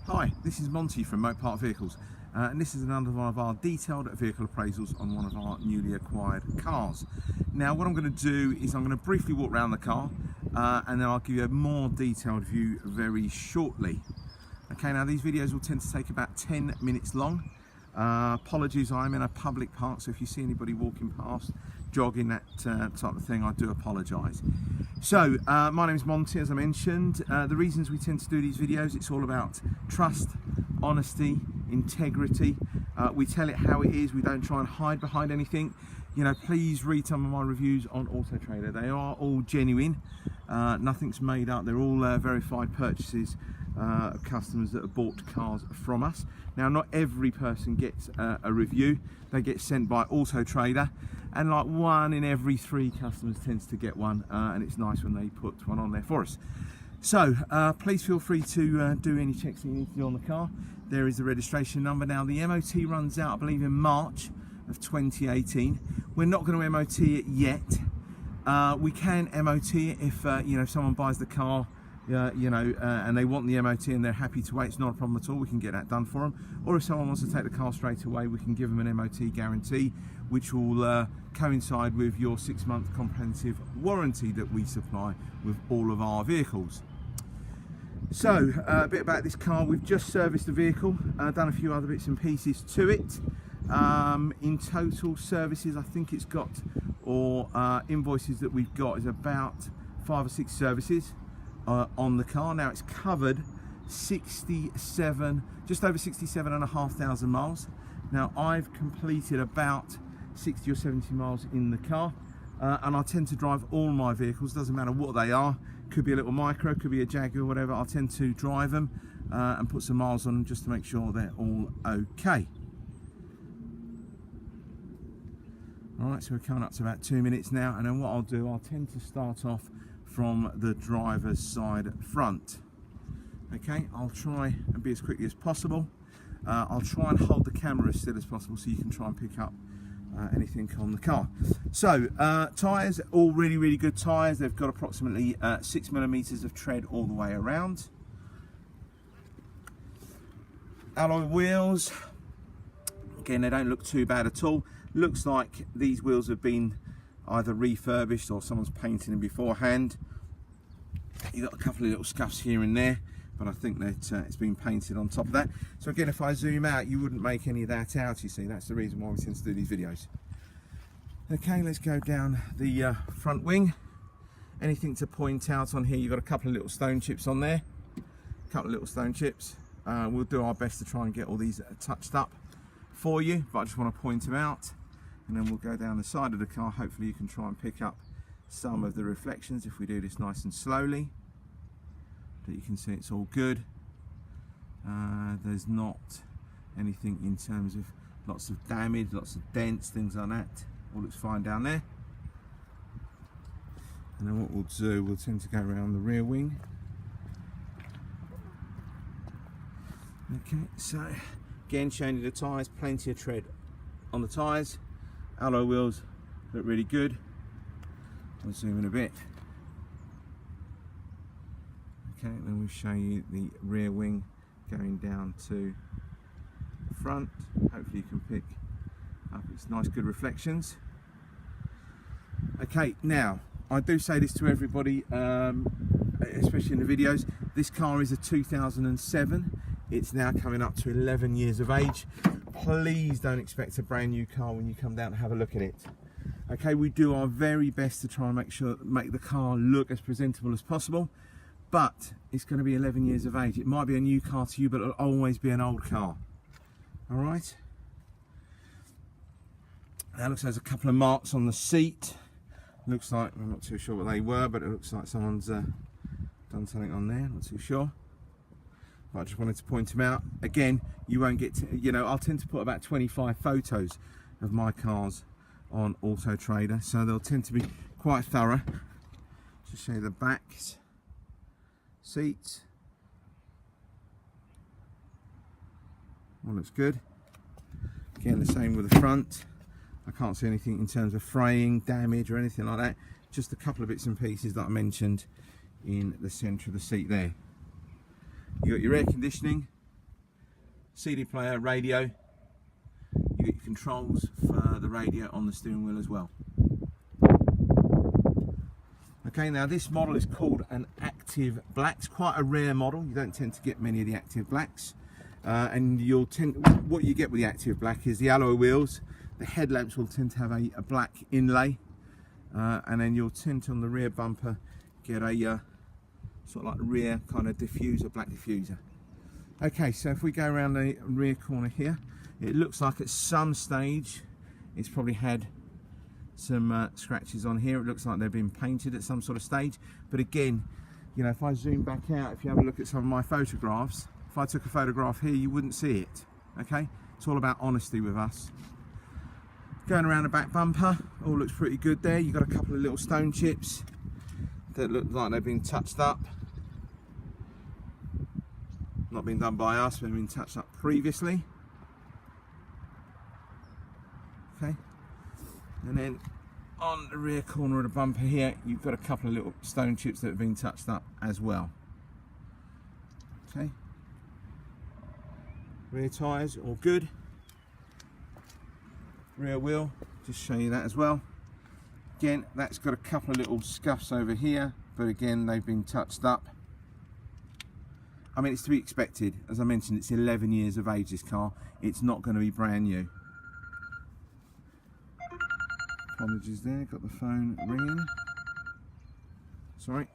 Hi, this is Monty from Mopart Vehicles, and this is another one of our detailed vehicle appraisals on one of our newly acquired cars. Now what I'm going to do is I'm going to briefly walk around the car and then I'll give you a more detailed view very shortly. Okay, now these videos will tend to take about 10 minutes long. Apologies, I'm in a public park, so if you see anybody walking past, jogging, that type of thing, I do apologise. So, my name is Monty, as I mentioned. The reasons we tend to do these videos, it's all about trust, honesty, integrity. We tell it how it is, we don't try and hide behind anything. You know, please read some of my reviews on Auto Trader. They are all genuine, nothing's made up, they're all verified purchases of customers that have bought cars from us. Now, not every person gets a review. They get sent by Auto Trader, and like 1 in every 3 customers tends to get one, and it's nice when they put one on there for us. So please feel free to do any checks that you need to do on the car. There is the registration number. Now the MOT runs out, I believe, in March of 2018. We're not going to MOT it yet. We can MOT it if you know, if someone buys the car, you know, and they want the MOT and they're happy to wait. It's not a problem at all. We can get that done for them. Or if someone wants to take the car straight away, we can give them an MOT guarantee, which will coincide with your 6-month comprehensive warranty that we supply with all of our vehicles. So a bit about this car. We've just serviced the vehicle, done a few other bits and pieces to it. In total services, I think it's got, or invoices that we've got, is about 5 or 6 services on the car. Now it's covered 67, just over 67,500 miles. Now I've completed about 60 or 70 miles in the car, and I tend to drive all my vehicles, doesn't matter what they are. Could be a little Micra, could be a Jaguar, whatever. I tend to drive them and put some miles on them just to make sure they're all okay. Alright, so we're coming up to about 2 minutes now, and then what I'll do, I'll tend to start off from the driver's side front. Okay, I'll try and be as quickly as possible. I'll try and hold the camera as still as possible so you can try and pick up anything on the car. So tyres, all really good tyres. They've got approximately 6mm of tread all the way around. Alloy wheels, again, they don't look too bad at all. Looks like these wheels have been either refurbished or someone's painted them beforehand. You've got a couple of little scuffs here and there, but I think that it's been painted on top of that. So again, if I zoom out, you wouldn't make any of that out, you see. That's the reason why we tend to do these videos. Okay, let's go down the front wing. Anything to point out on here? You've got a couple of little stone chips on there. A couple of little stone chips. We'll do our best to try and get all these touched up for you, but I just want to point them out. And then we'll go down the side of the car. Hopefully you can try and pick up some of the reflections if we do this nice and slowly. But you can see it's all good. There's not anything in terms of lots of damage, lots of dents, things like that. All looks fine down there. And then what we'll do, we'll tend to go around the rear wing. Okay, so again, showing you the tyres, plenty of tread on the tyres. Alloy wheels look really good. I'll zoom in a bit. Okay, then we'll show you the rear wing going down to the front. Hopefully you can pick up its nice good reflections. Okay, now I do say this to everybody, especially in the videos. This car is a 2007. It's now coming up to 11 years of age. Please don't expect a brand new car when you come down to have a look at it. Okay, we do our very best to try and make the car look as presentable as possible, but it's going to be 11 years of age. It might be a new car to you, but it'll always be an old car. All right. That looks like there's a couple of marks on the seat. Looks like, I'm not too sure what they were, but it looks like someone's done something on there. Not too sure. But I just wanted to point them out. Again, you won't get to, you know, I'll tend to put about 25 photos of my cars on Auto Trader, so they'll tend to be quite thorough. Just show you the backs, seats. All looks good. Again, the same with the front. I can't see anything in terms of fraying, damage or anything like that. Just a couple of bits and pieces that I mentioned in the centre of the seat there. You got your air conditioning, CD player, radio. You get your controls for the radio on the steering wheel as well. Okay, now this model is called an Active Black. It's quite a rare model. You don't tend to get many of the Active Blacks. And what you get with the Active Black is the alloy wheels. The headlamps will tend to have a black inlay. And then you'll tend to, on the rear bumper, get a sort of like rear kind of diffuser, black diffuser. Okay, so if we go around the rear corner here, it looks like at some stage it's probably had some scratches on here. It looks like they've been painted at some sort of stage. But again, you know, if I zoom back out, if you have a look at some of my photographs, if I took a photograph here, you wouldn't see it. Okay, it's all about honesty with us. Going around the back bumper, all looks pretty good there. You've got a couple of little stone chips that look like they've been touched up. Not been done by us, but been touched up previously. Okay, and then on the rear corner of the bumper here, you've got a couple of little stone chips that have been touched up as well. Okay, rear tyres all good. Rear wheel, just show you that as well. Again, that's got a couple of little scuffs over here, but again, they've been touched up. I mean, it's to be expected. As I mentioned, it's 11 years of age, this car. It's not going to be brand new. Apologies there, got the phone ringing. Sorry.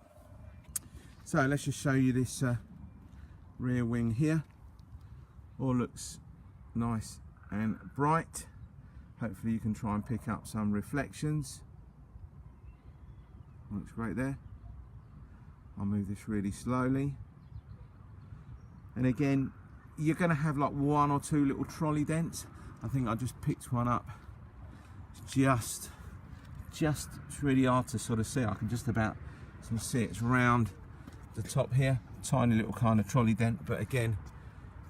So let's just show you this rear wing here. All looks nice and bright. Hopefully you can try and pick up some reflections. Looks great there. I'll move this really slowly. And again, you're going to have like one or two little trolley dents. I think I just picked one up. It's just it's really hard to sort of see. I can just about sort of see it's round the top here. Tiny little kind of trolley dent, but again,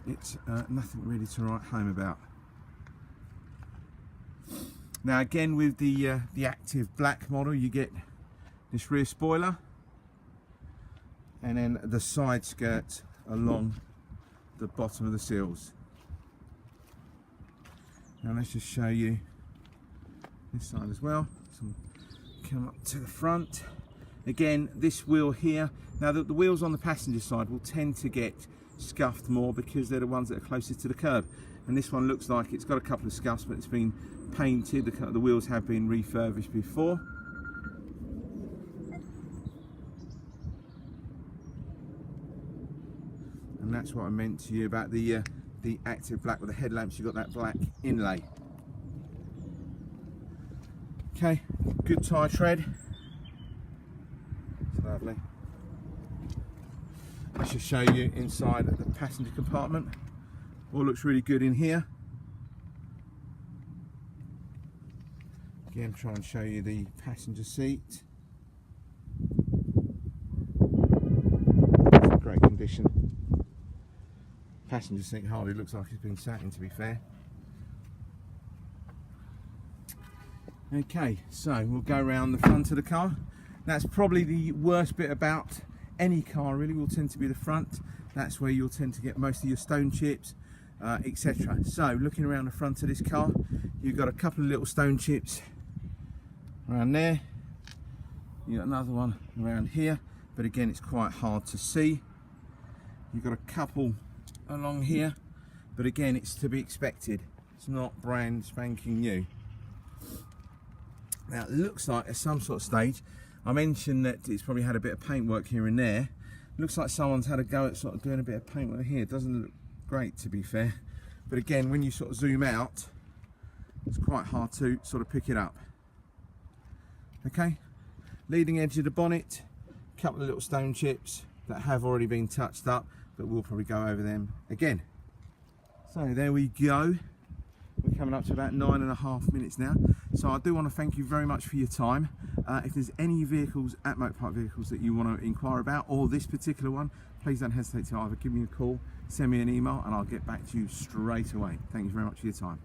it's nothing really to write home about. Now again, with the Active Black model, you get this rear spoiler and then the side skirts along the bottom of the seals. Now let's just show you this side as well. So come up to the front. Again, this wheel here, now the wheels on the passenger side will tend to get scuffed more because they're the ones that are closest to the curb. And this one looks like it's got a couple of scuffs, but it's been painted. The wheels have been refurbished before. And that's what I meant to you about the Active Black with the headlamps. You've got that black inlay. Okay, good tyre tread. It's lovely. Let's just show you inside the passenger compartment. All looks really good in here. Again, try and show you the passenger seat. It's in great condition. Passenger seat hardly looks like it's been sat in, to be fair. Okay, so we'll go around the front of the car. That's probably the worst bit about any car, really, will tend to be the front. That's where you'll tend to get most of your stone chips, etc. So looking around the front of this car, you've got a couple of little stone chips around there. You've got another one around here, but again, it's quite hard to see. You've got a couple along here, but again, it's to be expected. It's not brand spanking new. Now it looks like at some sort of stage, I mentioned that it's probably had a bit of paintwork here and there. Looks like someone's had a go at sort of doing a bit of paintwork here. It doesn't look great, to be fair, but again, when you sort of zoom out, it's quite hard to sort of pick it up. Okay, leading edge of the bonnet, a couple of little stone chips that have already been touched up, but we'll probably go over them again. So there we go. We're coming up to about 9.5 minutes now. So I do want to thank you very much for your time. If there's any vehicles at Motor Park Vehicles that you want to inquire about, or this particular one, please don't hesitate to either give me a call, send me an email, and I'll get back to you straight away. Thank you very much for your time.